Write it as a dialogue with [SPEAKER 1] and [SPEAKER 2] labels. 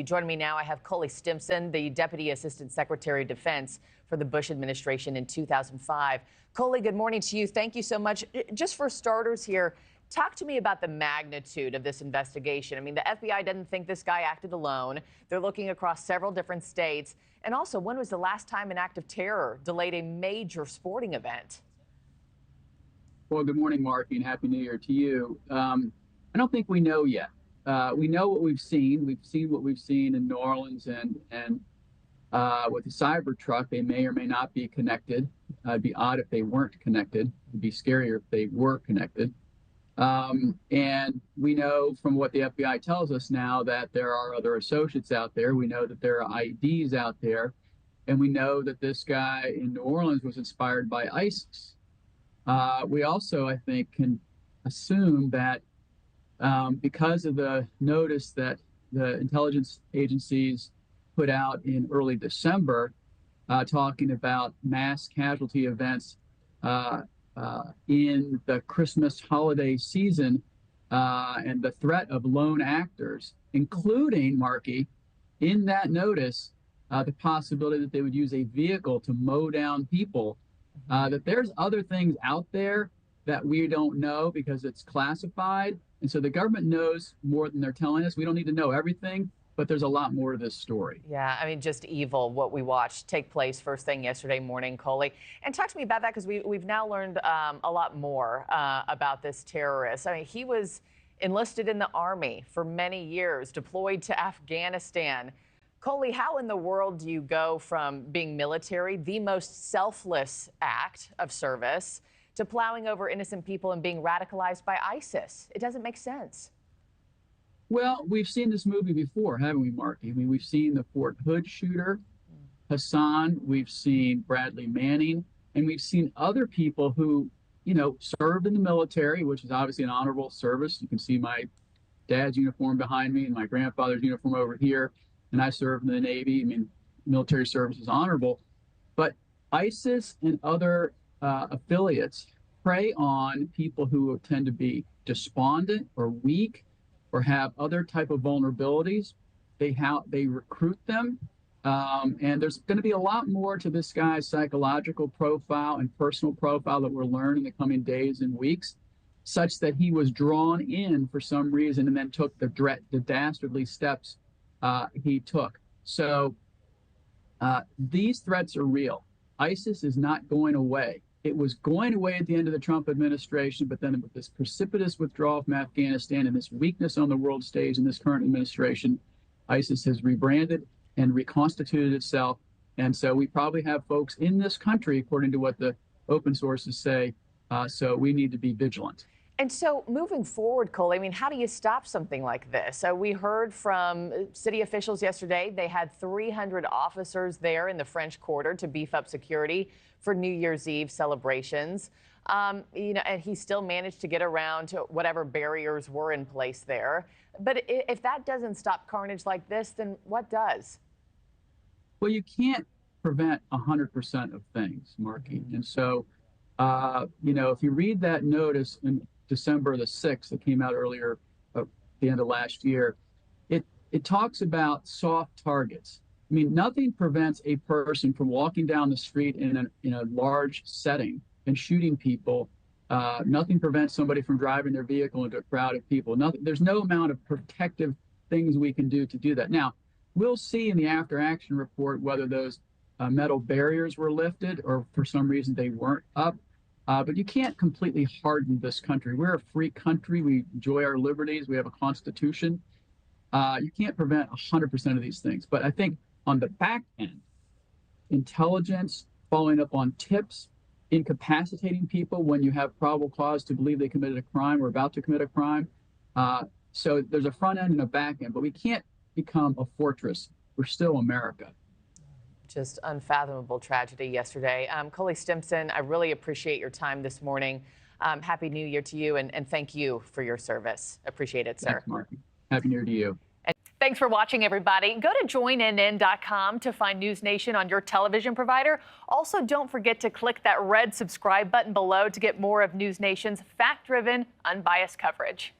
[SPEAKER 1] Joining me now, I have Cully Stimson, the Deputy Assistant Secretary of Defense for the Bush administration in 2005. Cully, good morning to you. Thank you so much. Just for starters here, talk to me about the magnitude of this investigation. I mean, the FBI doesn't think this guy acted alone. They're looking across several different states. And also, when was the last time an act of terror delayed a major sporting event?
[SPEAKER 2] Well, good morning, Markie, and Happy New Year to you. I don't think we know yet. We know what we've seen. We've seen what we've seen in New Orleans and with the Cybertruck. They may or may not be connected. It'd be odd if they weren't connected. It'd be scarier if they were connected. And we know from what the FBI tells us now that there are other associates out there. We know that there are IDs out there. And we know that this guy in New Orleans was inspired by ISIS. We also, I think, can assume that because of the notice that the intelligence agencies put out in early December, talking about mass casualty events in the Christmas holiday season and the threat of lone actors, including, Markie, in that notice, the possibility that they would use a vehicle to mow down people, that there's other things out there that we don't know because it's classified. And so the government knows more than they're telling us. We don't need to know everything, but there's a lot more to this story.
[SPEAKER 1] Yeah, I mean, just evil, what we watched take place first thing yesterday morning, Cully. And talk to me about that, because we've now learned a lot more about this terrorist. I mean, he was enlisted in the Army for many years, deployed to Afghanistan. Cully, how in the world do you go from being military, the most selfless act of service, to plowing over innocent people and being radicalized by ISIS? It doesn't make sense.
[SPEAKER 2] Well, we've seen this movie before, haven't we, Markie? I mean, we've seen the Fort Hood shooter, Hassan, we've seen Bradley Manning, and we've seen other people who, you know, served in the military, which is obviously an honorable service. You can see my dad's uniform behind me and my grandfather's uniform over here, and I served in the Navy. I mean, military service is honorable. But ISIS and other affiliates prey on people who tend to be despondent or weak or have other type of vulnerabilities. They recruit them, and there's going to be a lot more to this guy's psychological profile and personal profile that we'll learn in the coming days and weeks, such that he was drawn in for some reason and then took the dastardly steps he took. So these threats are real. ISIS is not going away. It was going away at the end of the Trump administration, but then with this precipitous withdrawal from Afghanistan and this weakness on the world stage in this current administration, ISIS has rebranded and reconstituted itself. And so we probably have folks in this country, according to what the open sources say, so we need to be vigilant.
[SPEAKER 1] And so moving forward, Cully, I mean, how do you stop something like this? We heard from city officials yesterday. They had 300 officers there in the French Quarter to beef up security for New Year's Eve celebrations. You know, and he still managed to get around to whatever barriers were in place there. But if that doesn't stop carnage like this, then what does?
[SPEAKER 2] Well, you can't prevent 100% of things, Markie. And so, you know, if you read that notice in December the 6th that came out earlier at the end of last year, it talks about soft targets. I mean, nothing prevents a person from walking down the street in a large setting and shooting people. Nothing prevents somebody from driving their vehicle into a crowd of people. There's no amount of protective things we can do to do that. Now, we'll see in the after action report whether those metal barriers were lifted or for some reason they weren't up. But you can't completely harden this country. We're a free country. We enjoy our liberties. We have a constitution. You can't prevent 100% of these things. But I think on the back end, intelligence, following up on tips, incapacitating people when you have probable cause to believe they committed a crime or about to commit a crime. So there's a front end and a back end, but we can't become a fortress. We're still America.
[SPEAKER 1] Just unfathomable tragedy yesterday. Cully Stimson, I really appreciate your time this morning. Happy New Year to you, and thank you for your service. Appreciate it, sir.
[SPEAKER 2] Thanks, Markie. Happy New Year to you.
[SPEAKER 1] And thanks for watching, everybody. Go to joinnn.com to find NewsNation on your television provider. Also, don't forget to click that red subscribe button below to get more of NewsNation's fact-driven, unbiased coverage.